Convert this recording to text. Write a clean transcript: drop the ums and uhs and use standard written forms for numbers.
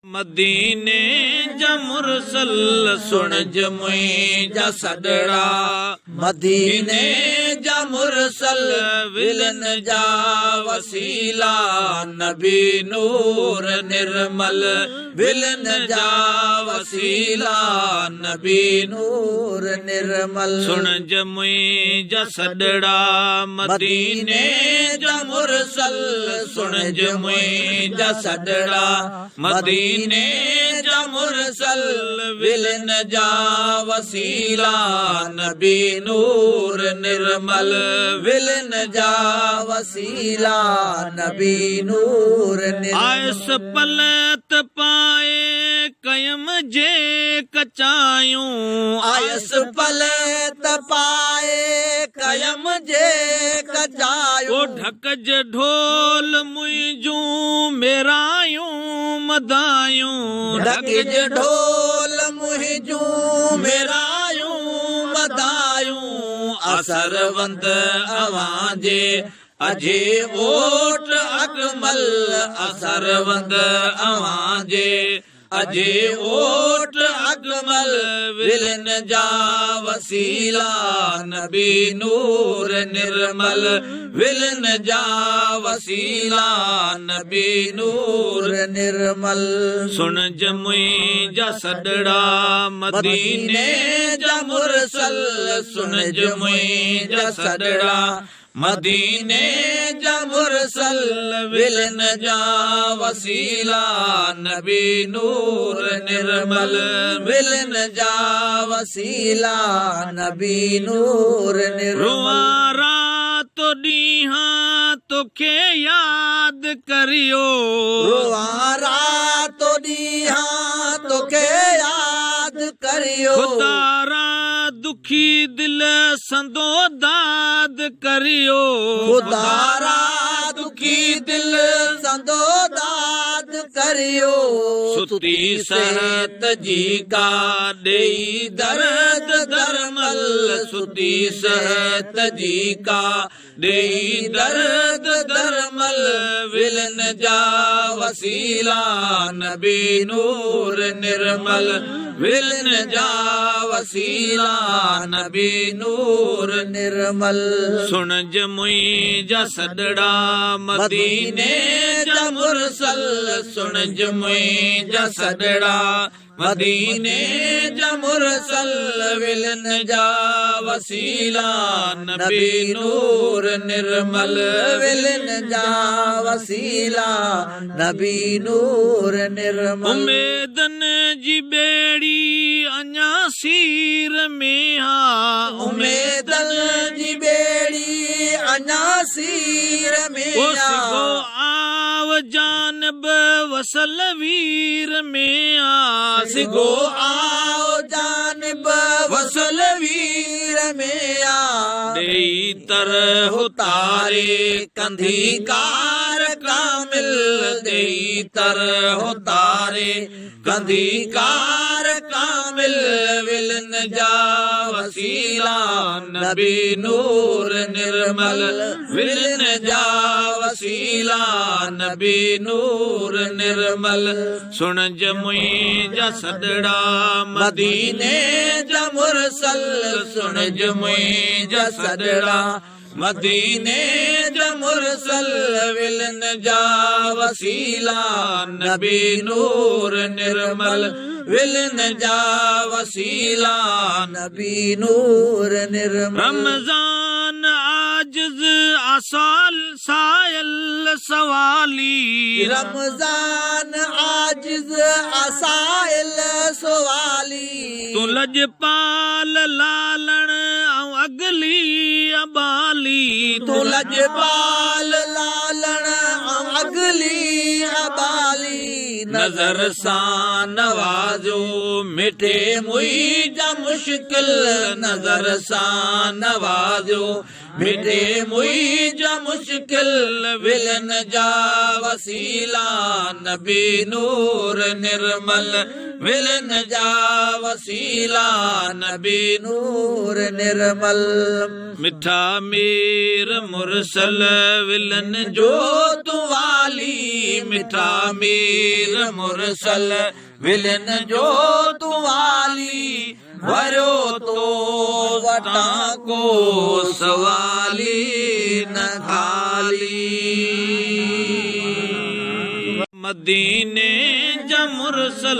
मदीने जा मुरसल सुन मुंहिंजा सॾड़ा, मदीने जा मुरसल विलन जा वसीला, नबी नूर निर्मल विलन जा वसीला, नबी नूर निर्मल। सुन मुंहिंजा सॾड़ा मदीने जा मुरसल सुन मुंहिंजा सॾड़ा, मदीने जा मुरसल विलन जा वसीला, नबी नूर निर्मल विलन जा वसीला, नबी नूर निर्मल। आयस पलत पाए कयम जे कचायूं, आयस पलत पाए कयम जे कचायूं, ढक ज ढोल मुंहिंजूं मेरायूं मदायूं, ढक ज ढोल मुंहिंजूं मेरायूं मदायूं, असरवंद अवां जे अजे ओट अकमल, असरवंद अवां जे अजे ओट अकमल, विलन जा वसीला, नबी नूर निर्मल विलन जा वसीला, नबी नूर निर्मल। सुन मुंहिंजा सॾड़ा मदीने जा मुरसल सुन मुंहिंजा सॾड़ा, मदीने जा मुरसल विलन जा वसीला, नबी नूर निर्मल विलन जा वसीला, नबी नूर निर्मल। रुआ रात ॾींहं तोखे याद करियो, रुआ रात ॾींहं तोखे याद करियो, खुदारा दुखी दिल संदो दाद करियो, खुदारा दुखी दिल संदो दाद करियो, सुती सहत जी का ॾेई दर्द दरमल, सुती सहत जी का ॾेई दर्द दरमल, विलन जा वसीला, नबी नूर निर्मल विलन जा वसीला, नबी नूर निर्मल। सुन मुंहिंजा सॾड़ा मदीने जा मुरसल सुन मुंहिंजा सॾड़ा, मदीने जा मुरसल विलन जा वसीला, नबी नूर निर्मल विलन जा वसीला, नबी नूर निर्मल। उमेदन जी बेड़ी अञा सीर में हा, उमेदन जी बेड़ी अञा सीर में सिगो आव जानब वसल वीर में आ, सिगो आओ जानब वसल वीर में आ, ॾेई तरह तारे कंधी कार कामिल, ॾेई तरह तारे कंधी कार कामिल, विलन जा वसीला, नबी नूर निर्मल विलन जा वसीला, नबी नूर निर्मल। सुन मुंहिंजा सॾड़ा मदीने जा मुरसल सुन मुंहिंजा सॾड़ा, मदीने जा मुरसल विलन जा वसीला, नबी नूर निर्मल विलन जा वसीला, नबी नूर निर्मल। रमजान आजिज़ आसाल सायल सवाली, रमजान आजिज़ आसाइल सवाली, तूं लजपाल लालण ऐं अगली अबाली, तूं लजपाल लालण ऐं अगली अबाली, नज़र सां नवाज़ो मिठे मुंहिंजा मुश्किल, नज़र सां नवाज़ो मिठे मुंहिंजा मुश्किल, विलन जा वसीला, नबी नूर निर्मल विलन जा वसीला नबी नूर निर्मल मिठा मीर मुरसल विलन जोत वाली मिठा मीर मुरसल विलन जोत वाली भरो तो वटा को सवाली न खाली मदीने जा मुरसल